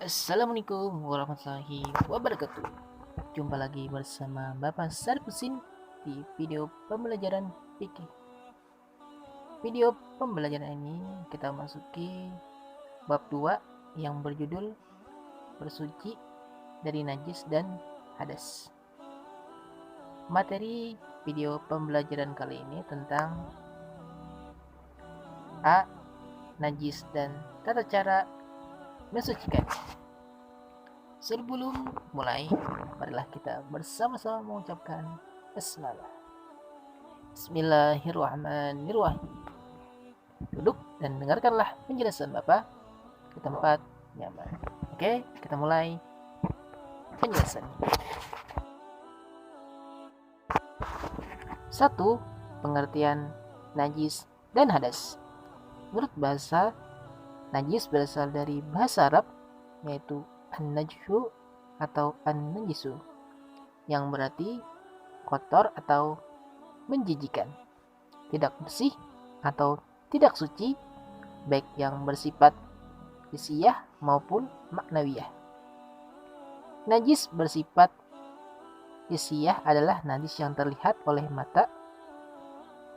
Assalamualaikum warahmatullahi wabarakatuh. Jumpa lagi bersama Bapak Sarpusin di video pembelajaran fikih. Video pembelajaran ini kita masuki bab 2 yang berjudul bersuci dari najis dan hadas. Materi video pembelajaran kali ini tentang A. Najis dan tata cara mensucikan. Sebelum mulai, marilah kita bersama-sama mengucapkan Bismillah. Bismillahirrahmanirrahim. Duduk dan dengarkanlah penjelasan Bapak di tempat nyaman. Oke, kita mulai penjelasan. 1. Pengertian najis dan hadas. Menurut bahasa, najis berasal dari bahasa Arab, yaitu an-najsu atau an-najisu, yang berarti kotor atau menjijikan, tidak bersih atau tidak suci, baik yang bersifat hissiyah maupun maknawiyah. Najis bersifat hissiyah adalah najis yang terlihat oleh mata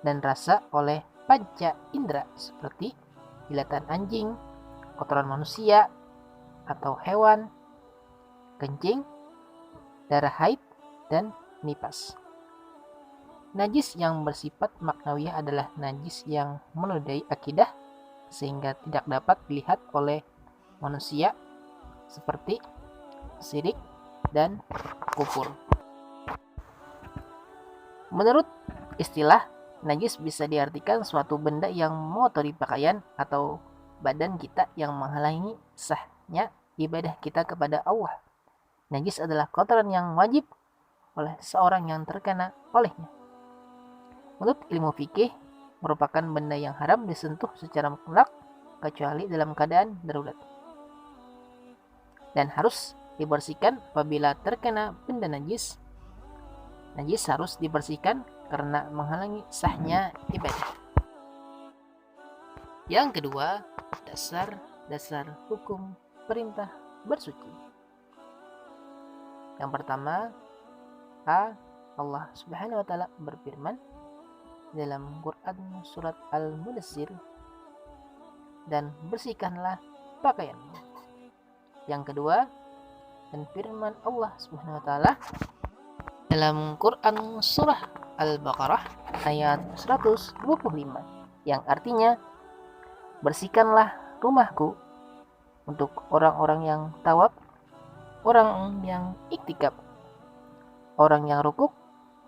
dan rasa oleh panca indera, seperti jilatan anjing, kotoran manusia atau hewan, kencing, darah haid, dan nipas. Najis yang bersifat maknawiyah adalah najis yang menodai akidah sehingga tidak dapat dilihat oleh manusia, seperti syirik dan kufur. Menurut istilah, najis bisa diartikan suatu benda yang mengotori pakaian atau badan kita yang menghalangi sahnya ibadah kita kepada Allah. Najis adalah kotoran yang wajib oleh seorang yang terkena olehnya. Menurut ilmu fikih, merupakan benda yang haram disentuh secara mutlak kecuali dalam keadaan darurat, dan harus dibersihkan apabila terkena benda najis. Najis harus dibersihkan karena menghalangi sahnya ibadah. Yang kedua, dasar hukum perintah bersuci. Yang pertama, Allah Subhanahu wa taala berfirman dalam Quran surat Al-Mudassir, dan bersihkanlah pakaianmu. Yang kedua, dan firman Allah Subhanahu wa taala dalam Quran surah Al-Baqarah ayat 125 yang artinya, bersihkanlah rumahku untuk orang-orang yang tawaf, orang yang iktikaf, orang yang rukuk,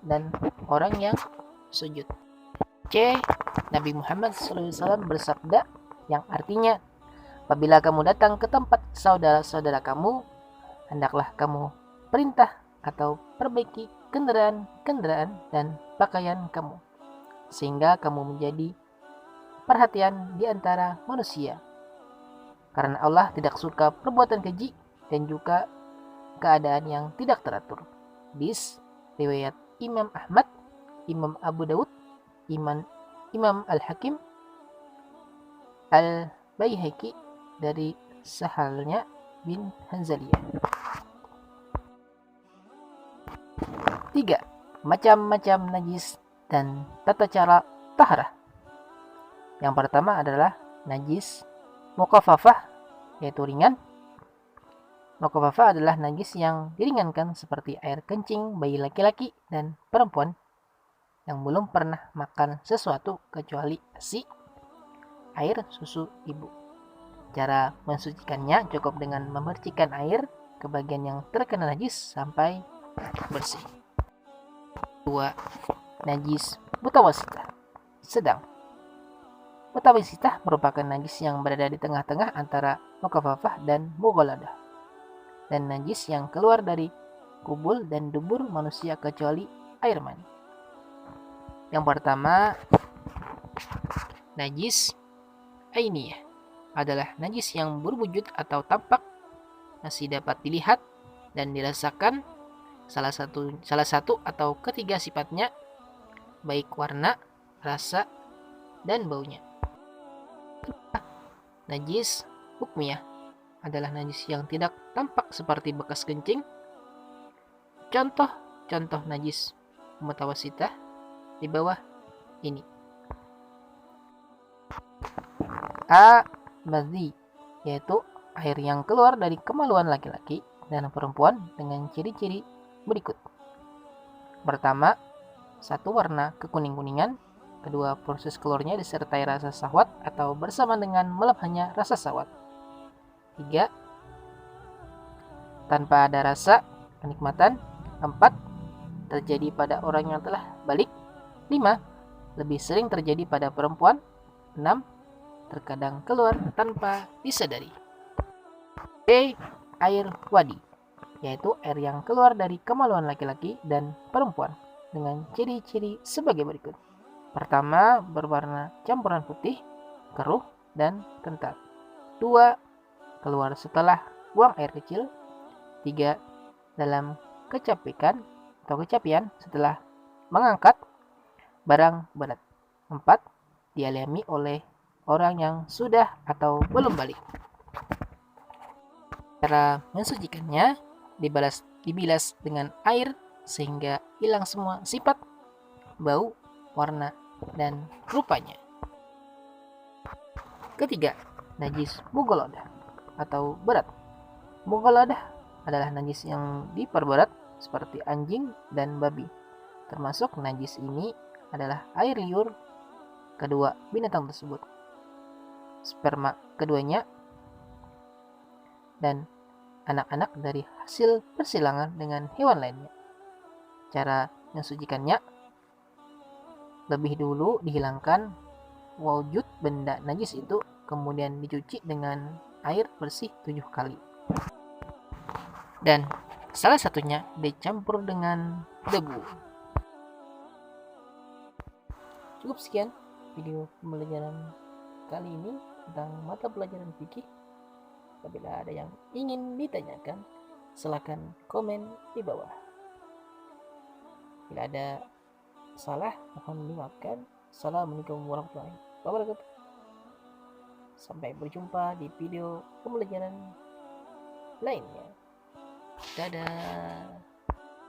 dan orang yang sujud. Nabi Muhammad SAW bersabda yang artinya, apabila kamu datang ke tempat saudara-saudara kamu, hendaklah kamu perintah atau perbaiki kendaraan dan pakaian kamu, sehingga kamu menjadi perhatian di antara manusia, karena Allah tidak suka perbuatan keji dan juga keadaan yang tidak teratur. Hadis riwayat Imam Ahmad, Imam Abu Daud, Imam Al-Hakim, Al-Baihaqi dari Sahalnya bin Hanzaliyah. 3. Macam-macam najis dan tata cara taharah. Yang pertama adalah najis mukhafafah, yaitu ringan. Mukhafafah adalah najis yang diringankan seperti air kencing bayi laki-laki dan perempuan yang belum pernah makan sesuatu kecuali ASI, air susu ibu. Cara mensucikannya cukup dengan memercikkan air ke bagian yang terkena najis sampai bersih. 2. Najis mutawasitah, sedang. Mutawasitah merupakan najis yang berada di tengah-tengah antara mukhafafah dan mughaladah, dan najis yang keluar dari kubul dan dubur manusia kecuali air mani. Yang pertama, najis ainiyah adalah najis yang berwujud atau tampak, masih dapat dilihat dan dirasakan salah satu atau ketiga sifatnya, baik warna, rasa, dan baunya. Najis hukmiyah adalah najis yang tidak tampak seperti bekas kencing. Contoh najis mutawasitah di bawah ini. A. Madhi, yaitu air yang keluar dari kemaluan laki-laki dan perempuan dengan ciri-ciri berikut. Pertama, satu, warna kekuning-kuningan. Kedua, proses keluarnya disertai rasa syahwat atau bersama dengan melemahnya rasa syahwat. 3, tanpa ada rasa kenikmatan. 4, terjadi pada orang yang telah balik. 5, lebih sering terjadi pada perempuan. 6, terkadang keluar tanpa disadari. B. Air wadi, yaitu air yang keluar dari kemaluan laki-laki dan perempuan dengan ciri-ciri sebagai berikut. Pertama, berwarna campuran putih, keruh, dan kental. 2, keluar setelah buang air kecil. 3, dalam kecapian setelah mengangkat barang berat. 4, dialami oleh orang yang sudah atau belum balik. Cara mensucikannya, dibilas dengan air sehingga hilang semua sifat, bau, warna, dan rupanya. Ketiga, najis mughaladah atau berat. Mughaladah adalah najis yang diperberat seperti anjing dan babi. Termasuk najis ini adalah air liur kedua binatang tersebut, sperma keduanya, dan anak-anak dari hasil persilangan dengan hewan lainnya. Cara mensucikannya, lebih dulu dihilangkan wujud benda najis itu, kemudian dicuci dengan air bersih 7 kali. Dan salah satunya dicampur dengan debu. Cukup sekian video pembelajaran kali ini tentang mata pelajaran fikih. Apabila ada yang ingin ditanyakan, silakan komen di bawah. Bila ada salah, mohon dimaafkan. Assalamualaikum warahmatullahi wabarakatuh. Sampai berjumpa di video pembelajaran lainnya. Dadah.